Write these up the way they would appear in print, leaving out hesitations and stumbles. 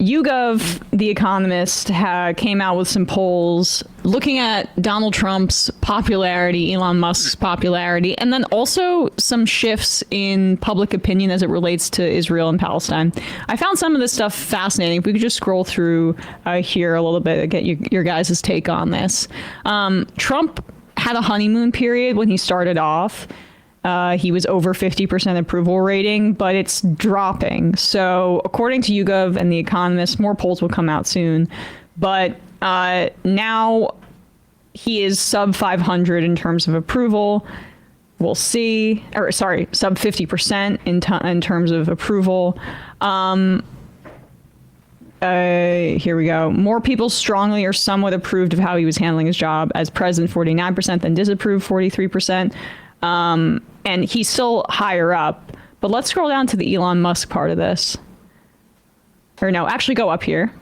YouGov, The Economist, came out with some polls looking at Donald Trump's popularity, Elon Musk's popularity, and then also some shifts in public opinion as it relates to Israel and Palestine. I found some of this stuff fascinating. If we could just scroll through here a little bit to get your guys' take on this. Trump had a honeymoon period when he started off. He was over 50% approval rating, but it's dropping. So according to YouGov and The Economist, more polls will come out soon. But now he is sub 500 in terms of approval. We'll see. Or sorry, sub 50% in terms of approval. Here we go. More people strongly or somewhat approved of how he was handling his job as president, 49%, than disapproved, 43%. And he's still higher up. But let's scroll down to the Elon Musk part of this. Or no, actually go up here.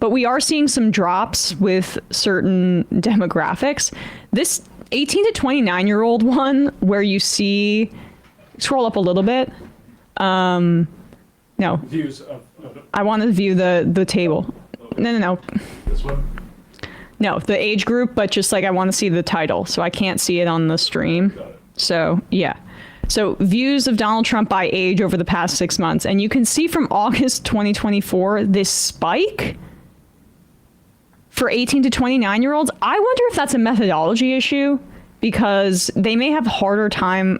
But we are seeing some drops with certain demographics. This 18 to 29-year-old one, where you see, scroll up a little bit. No. Views of I want to view the table. Okay. No. This one? No, the age group, but just like I want to see the title, so I can't see it on the stream. Got it. So, yeah. So, views of Donald Trump by age over the past 6 months. And you can see from August 2024, this spike for 18 to 29-year-olds. I wonder if that's a methodology issue, because they may have harder time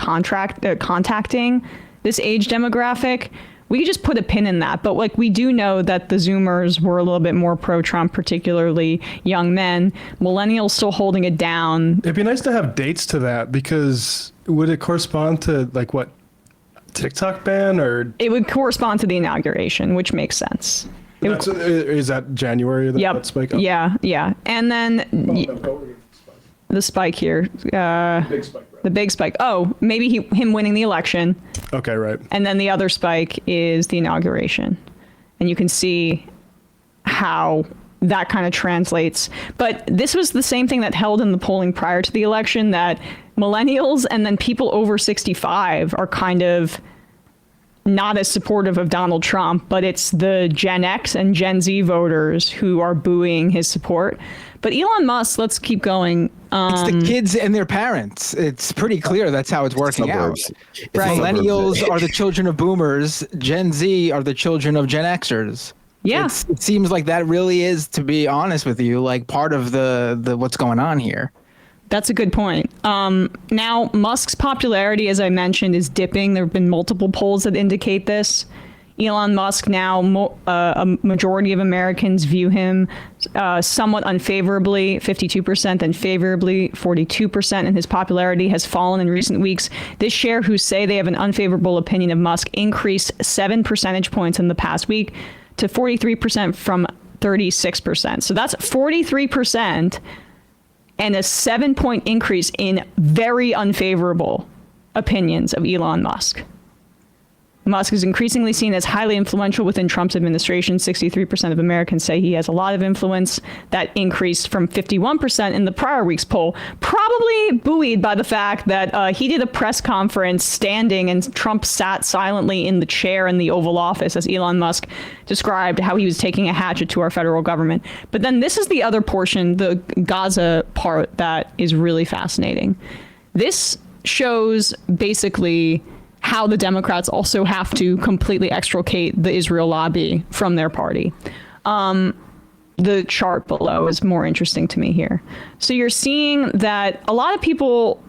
contacting this age demographic. We could just put a pin in that. But like, we do know that the Zoomers were a little bit more pro-Trump, particularly young men. Millennials still holding it down. It'd be nice to have dates to that, because would it correspond to like what, TikTok ban, or? It would correspond to the inauguration, which makes sense. Is that January? Yep. That spike up? Yeah. And then the spike here. Big spike. The big spike. Oh, maybe him winning the election. Okay, right. And then the other spike is the inauguration. And you can see how that kind of translates. But this was the same thing that held in the polling prior to the election, that millennials and then people over 65 are kind of not as supportive of Donald Trump, but it's the Gen X and Gen Z voters who are booing his support. But Elon Musk, let's keep going. It's the kids and their parents. It's pretty clear that's how it's working out. Right. Millennials are the children of boomers. Gen Z are the children of Gen Xers. Yeah. It seems like that really is, to be honest with you, like part of the what's going on here. That's a good point. Now, Musk's popularity, as I mentioned, is dipping. There have been multiple polls that indicate this. Elon Musk now, a majority of Americans view him somewhat unfavorably, 52%, and favorably, 42%, and his popularity has fallen in recent weeks. This share, who say they have an unfavorable opinion of Musk, increased 7 percentage points in the past week to 43% from 36%. So that's 43% and a 7-point increase in very unfavorable opinions of Elon Musk. Musk is increasingly seen as highly influential within Trump's administration. 63% of Americans say he has a lot of influence. That increased from 51% in the prior week's poll, probably buoyed by the fact that he did a press conference standing and Trump sat silently in the chair in the Oval Office, as Elon Musk described how he was taking a hatchet to our federal government. But then this is the other portion, the Gaza part, that is really fascinating. This shows basically how the Democrats also have to completely extricate the Israel lobby from their party. The chart below is more interesting to me here. So you're seeing that a lot of people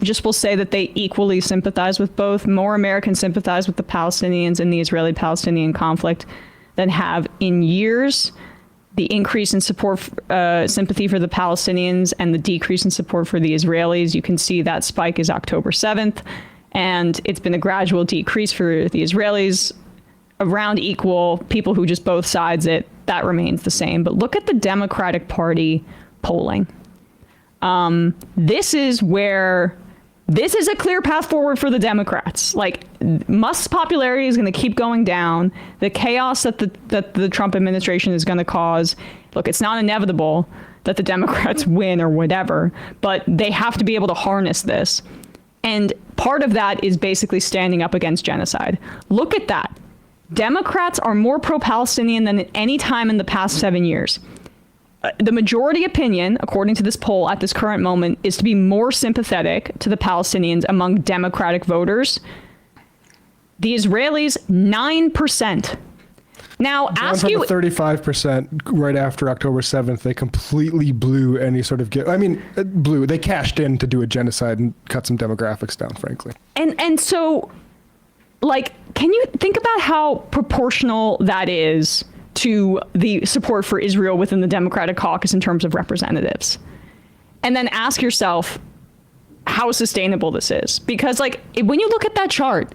just will say that they equally sympathize with both. More Americans sympathize with the Palestinians in the Israeli-Palestinian conflict than have in years. The increase in support, sympathy for the Palestinians, and the decrease in support for the Israelis, you can see that spike is October 7th. And it's been a gradual decrease for the Israelis, around equal. People who just both sides it, that remains the same. But look at the Democratic Party polling. This is a clear path forward for the Democrats. Like, Musk's popularity is going to keep going down. The chaos that the Trump administration is going to cause, look, it's not inevitable that the Democrats win or whatever, but they have to be able to harness this. And part of that is basically standing up against genocide. Look at that. Democrats are more pro-Palestinian than at any time in the past 7 years. The majority opinion, according to this poll at this current moment, is to be more sympathetic to the Palestinians among Democratic voters. The Israelis, 9%. Now, Down from the 35% right after October 7th, they completely blew any sort of they cashed in to do a genocide and cut some demographics down, frankly. And so, like, can you think about how proportional that is to the support for Israel within the Democratic caucus in terms of representatives? And then ask yourself how sustainable this is. Because, like, when you look at that chart,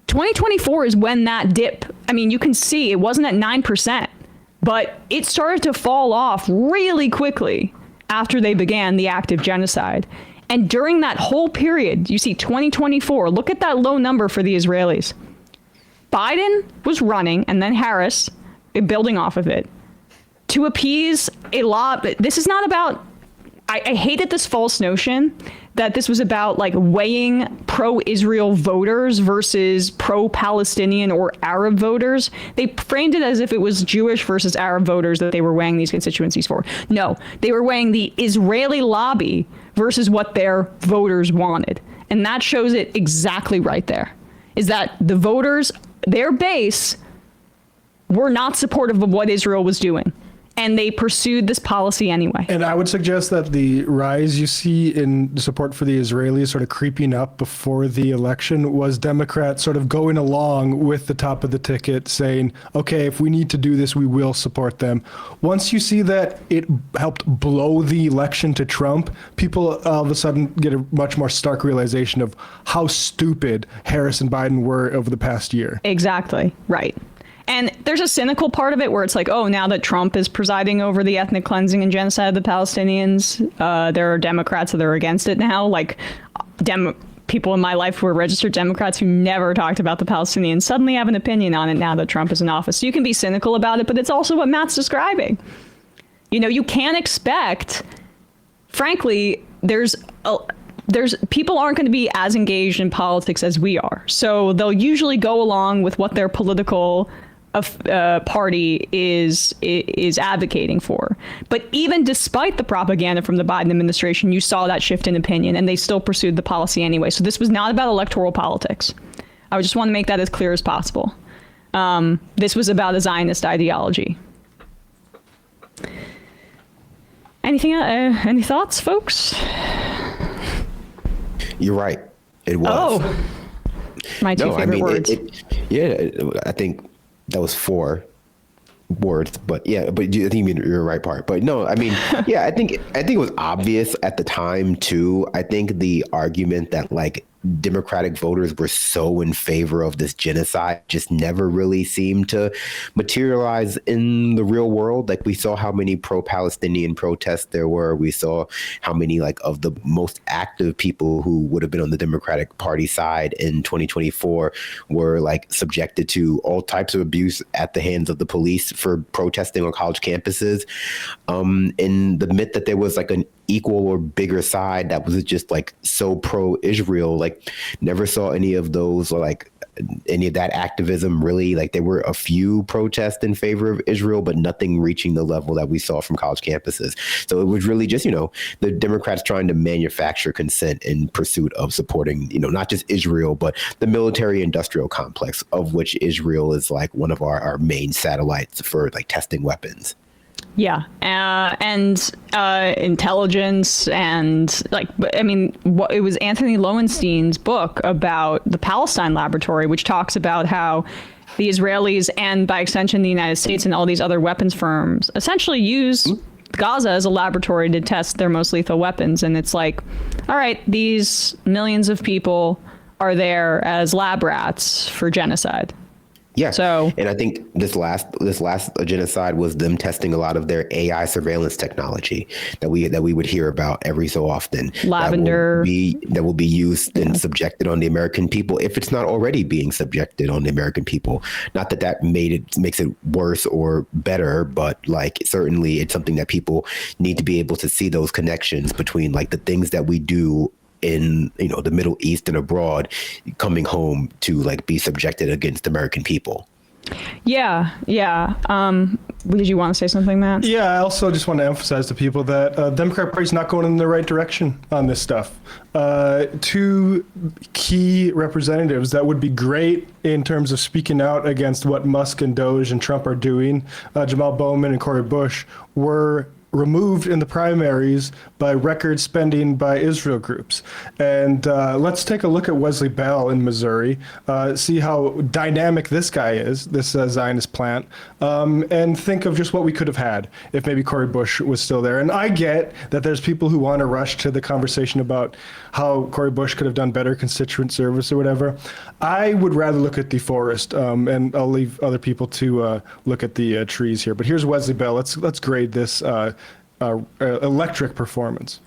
2024 is when that dip, I mean, you can see it wasn't at 9%, but it started to fall off really quickly after they began the active genocide. And during that whole period, you see 2024, look at that low number for the Israelis. Biden was running, and then Harris, building off of it, to appease a lot. This is not about, I hated this false notion that this was about like weighing pro-Israel voters versus pro-Palestinian or Arab voters. They framed it as if it was Jewish versus Arab voters that they were weighing these constituencies for. No, they were weighing the Israeli lobby versus what their voters wanted. And that shows it exactly right there, is that the voters, their base, were not supportive of what Israel was doing. And they pursued this policy anyway. And I would suggest that the rise you see in support for the Israelis sort of creeping up before the election was Democrats sort of going along with the top of the ticket saying, okay, if we need to do this, we will support them. Once you see that it helped blow the election to Trump, people all of a sudden get a much more stark realization of how stupid Harris and Biden were over the past year. Exactly. Right. And there's a cynical part of it where it's like, oh, now that Trump is presiding over the ethnic cleansing and genocide of the Palestinians, there are Democrats that are against it now. Like people in my life who are registered Democrats who never talked about the Palestinians suddenly have an opinion on it now that Trump is in office. So you can be cynical about it, but it's also what Matt's describing. You know, you can't expect, frankly, there's people aren't going to be as engaged in politics as we are. So they'll usually go along with what their political party is advocating for. But even despite the propaganda from the Biden administration, you saw that shift in opinion, and they still pursued the policy anyway. So this was not about electoral politics. I just want to make that as clear as possible. This was about a Zionist ideology. Any thoughts, folks? You're right. It was. Oh, my two favorite words. I think that was 4 words, but yeah, but I think you mean your right part. But no, I mean, yeah, I think it was obvious at the time too. I think the argument that like Democratic voters were so in favor of this genocide just never really seemed to materialize in the real world. Like we saw how many pro-Palestinian protests there were. We saw how many like of the most active people who would have been on the Democratic Party side in 2024 were like subjected to all types of abuse at the hands of the police for protesting on college campuses. In the myth that there was like an equal or bigger side that was just like so pro-Israel, like never saw any of those or like any of that activism really. Like there were a few protests in favor of Israel, but nothing reaching the level that we saw from college campuses. So it was really just, you know, the Democrats trying to manufacture consent in pursuit of supporting, you know, not just Israel, but the military industrial complex, of which Israel is like one of our main satellites for like testing weapons. Yeah, and intelligence and like, I mean, it was Anthony Lowenstein's book about the Palestine Laboratory, which talks about how the Israelis and by extension the United States and all these other weapons firms essentially use Gaza as a laboratory to test their most lethal weapons. And it's like, all right, these millions of people are there as lab rats for genocide. Yeah. So, and I think this last genocide was them testing a lot of their AI surveillance technology that we would hear about every so often. Lavender. That will be used and subjected on the American people if it's not already being subjected on the American people. Not that makes it worse or better, but like certainly it's something that people need to be able to see those connections between like the things that we do in the Middle East and abroad, coming home to like be subjected against American people. Yeah. Did you want to say something, Matt? Yeah, I also just want to emphasize to people that the Democrat Party's not going in the right direction on this stuff. Two key representatives that would be great in terms of speaking out against what Musk and Doge and Trump are doing, Jamal Bowman and Cori Bush, were removed in the primaries by record spending by Israel groups. And let's take a look at Wesley Bell in Missouri, see how dynamic this guy is, this Zionist plant, and think of just what we could have had if maybe Cori Bush was still there. And I get that there's people who want to rush to the conversation about how Cori Bush could have done better constituent service or whatever. I would rather look at the forest, and I'll leave other people to look at the trees here. But here's Wesley Bell. Let's grade this electric performance.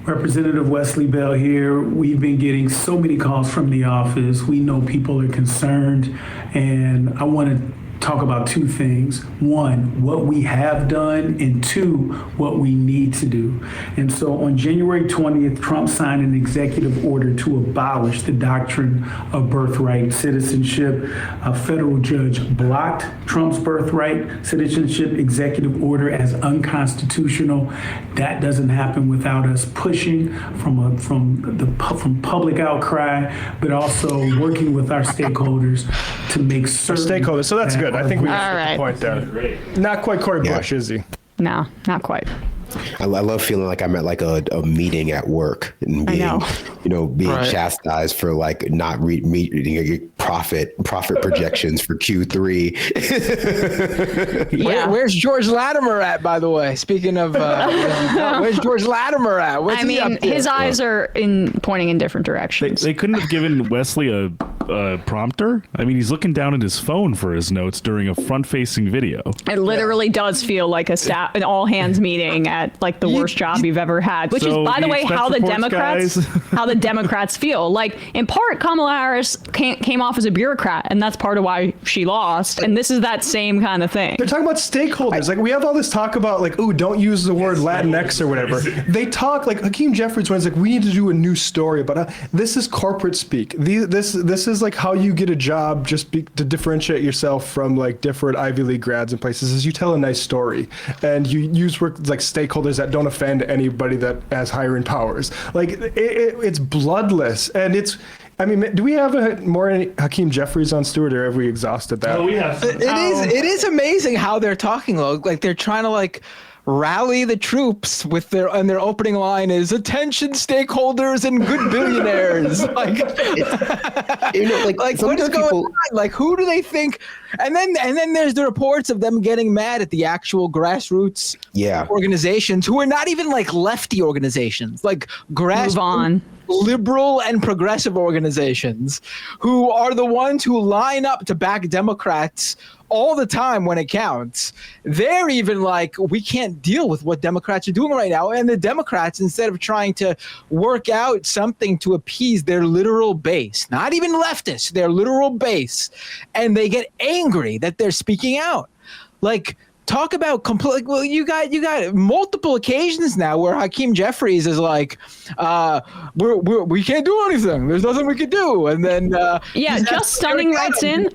Representative Wesley Bell here. We've been getting so many calls from the office. We know people are concerned, and I want to talk about two things. One, what we have done, and two, what we need to do. And so on January 20th, Trump signed an executive order to abolish the doctrine of birthright citizenship. A federal judge blocked Trump's birthright citizenship executive order as unconstitutional. That doesn't happen without us pushing from public outcry, but also working with our stakeholders to make certain. Stakeholders, so that's good. I think we got right. the point there. Not quite Cori Bush, is he? No, not quite. I love feeling like I'm at like a meeting at work and being, being Right. chastised for like not meeting your profit projections for Q3. Yeah. Where's George Latimer at, by the way? Speaking of, where's George Latimer at? What's I he up mean, to? his eyes are pointing in different directions. They couldn't have given Wesley a prompter. I mean, he's looking down at his phone for his notes during a front-facing video. It literally does feel like an all-hands meeting at like the worst job you've ever had, which is, So by the the way, expense how the reports, Democrats guys. how the Democrats feel. Like, in part, Kamala Harris came off as a bureaucrat, and that's part of why she lost. And this is that same kind of thing. They're talking about stakeholders. Like, we have all this talk about, like, ooh, don't use the word Latinx or whatever. They talk, like, Hakeem Jeffries was like, we need to do a new story. But this is corporate speak. This is, like, how you get a job to differentiate yourself from, like, different Ivy League grads and places, is you tell a nice story. And you use words like stakeholders that don't offend anybody that has hiring powers. Like, it's bloodless. And it's... I mean, do we have more Hakeem Jeffries on, Stuart, or have we exhausted that? Oh, we have. It is amazing how they're talking, though. Like, they're trying to like rally the troops with their opening line is "Attention, stakeholders and good billionaires." Like, like what is going on? Like, who do they think? And then there's the reports of them getting mad at the actual grassroots organizations who are not even like lefty organizations, like Move on. liberal and progressive organizations who are the ones who line up to back Democrats all the time when it counts. They're even like, we can't deal with what Democrats are doing right now. And the Democrats, instead of trying to work out something to appease their literal base, not even leftists, their literal base, and they get angry that they're speaking out. Like, talk about complete. Well, you got multiple occasions now where Hakeem Jeffries is like, we can't do anything. There's nothing we can do. And then just stunning writes in.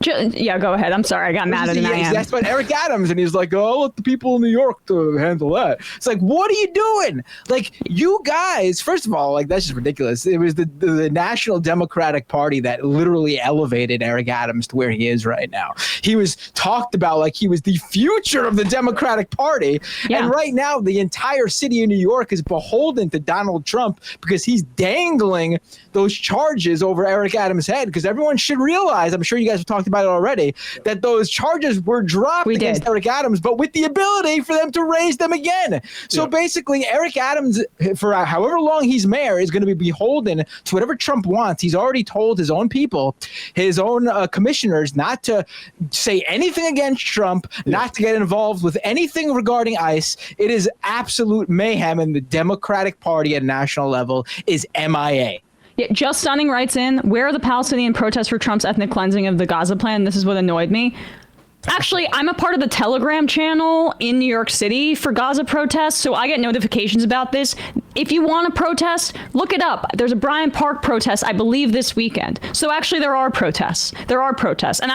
Go ahead. I'm sorry, I got mad at him. That's about Eric Adams, and he's like, "Oh, I'll let the people in New York to handle that." It's like, what are you doing? Like, you guys, first of all, like, that's just ridiculous. It was the National Democratic Party that literally elevated Eric Adams to where he is right now. He was talked about like he was the future of the Democratic Party, and right now the entire city of New York is beholden to Donald Trump because he's dangling those charges over Eric Adams' head. Because everyone should realize, I'm sure you guys have talked about it already, that those charges were dropped against Eric Adams, but with the ability for them to raise them again. So basically, Eric Adams, for however long he's mayor, is going to be beholden to whatever Trump wants. He's already told his own people, his own commissioners, not to say anything against Trump, not to get involved with anything regarding ICE. It is absolute mayhem, and the Democratic Party at a national level is MIA. Yeah, Just Stunning writes in, where are the Palestinian protests for Trump's ethnic cleansing of the Gaza plan? This is what annoyed me. Actually, I'm a part of the Telegram channel in New York City for Gaza protests, so I get notifications about this. if you want to protest, look it up. There's a Bryant Park protest, I believe, this weekend. So actually, there are protests. And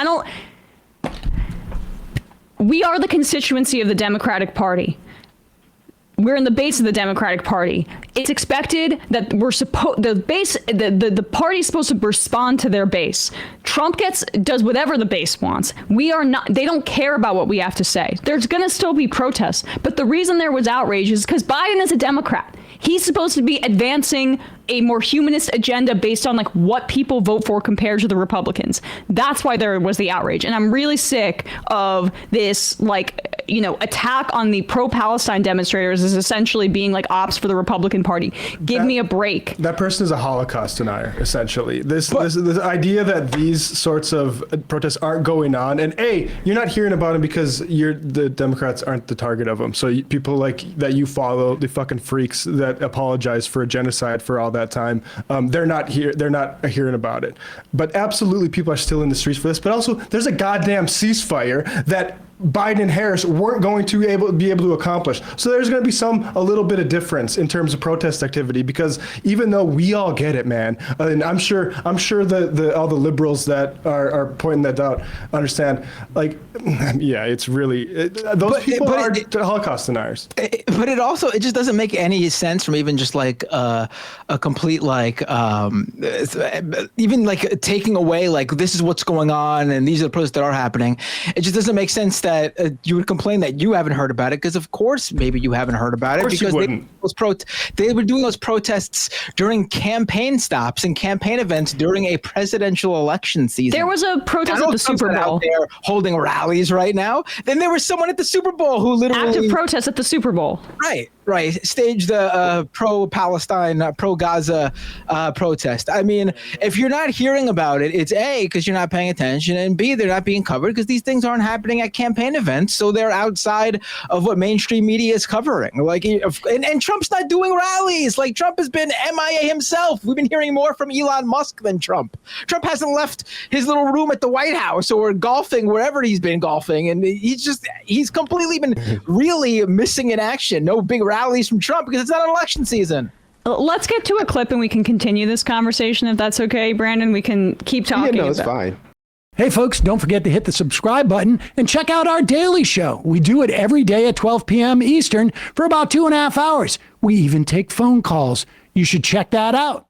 we are the constituency of the Democratic Party. We're in the base of the Democratic Party. It's expected that the party's supposed to respond to their base. Trump does whatever the base wants. They don't care about what we have to say. There's going to still be protests. But the reason there was outrage is because Biden is a Democrat. He's supposed to be advancing a more humanist agenda based on like what people vote for compared to the Republicans. That's why there was the outrage. And I'm really sick of this attack on the pro-Palestine demonstrators as essentially being like ops for the Republican Party. Give me a break. That person is a Holocaust denier, essentially. This idea that these sorts of protests aren't going on, and you're not hearing about them because the Democrats aren't the target of them. So people like that you follow, the fucking freaks that apologize for a genocide for all that time, they're not hearing about it. But absolutely, people are still in the streets for this. But also, there's a goddamn ceasefire that Biden and Harris weren't going to be able to accomplish. So there's going to be a little bit of difference in terms of protest activity, because even though we all get it, man, and I'm sure the all the liberals that are pointing that out understand, like, yeah, it's really those people are Holocaust deniers. But it just doesn't make any sense from even just like a complete even like taking away like this is what's going on and these are the protests that are happening. It just doesn't make sense that you would complain that you haven't heard about it, because of course maybe you haven't heard about it because they were doing those protests during campaign stops and campaign events during a presidential election season. There was a protest at the Super Bowl. Out there holding rallies right now. Then there was someone at the Super Bowl who literally active protest at the Super Bowl. Right. Staged the pro-Palestine, pro-Gaza protest. I mean, if you're not hearing about it, it's A, because you're not paying attention, and B, they're not being covered because these things aren't happening at campaign events, so they're outside of what mainstream media is covering. Like, and Trump's not doing rallies. Like, Trump has been MIA himself. We've been hearing more from Elon Musk than Trump. Trump hasn't left his little room at the White House or golfing wherever he's been golfing, and he's completely been really missing in action. No big rallies from Trump because it's not an election season. Let's get to a clip and we can continue this conversation if that's okay, Brandon. We can keep talking. Yeah, no, it's fine. Hey folks, don't forget to hit the subscribe button and check out our daily show. We do it every day at 12 p.m. Eastern for about 2.5 hours. We even take phone calls. You should check that out.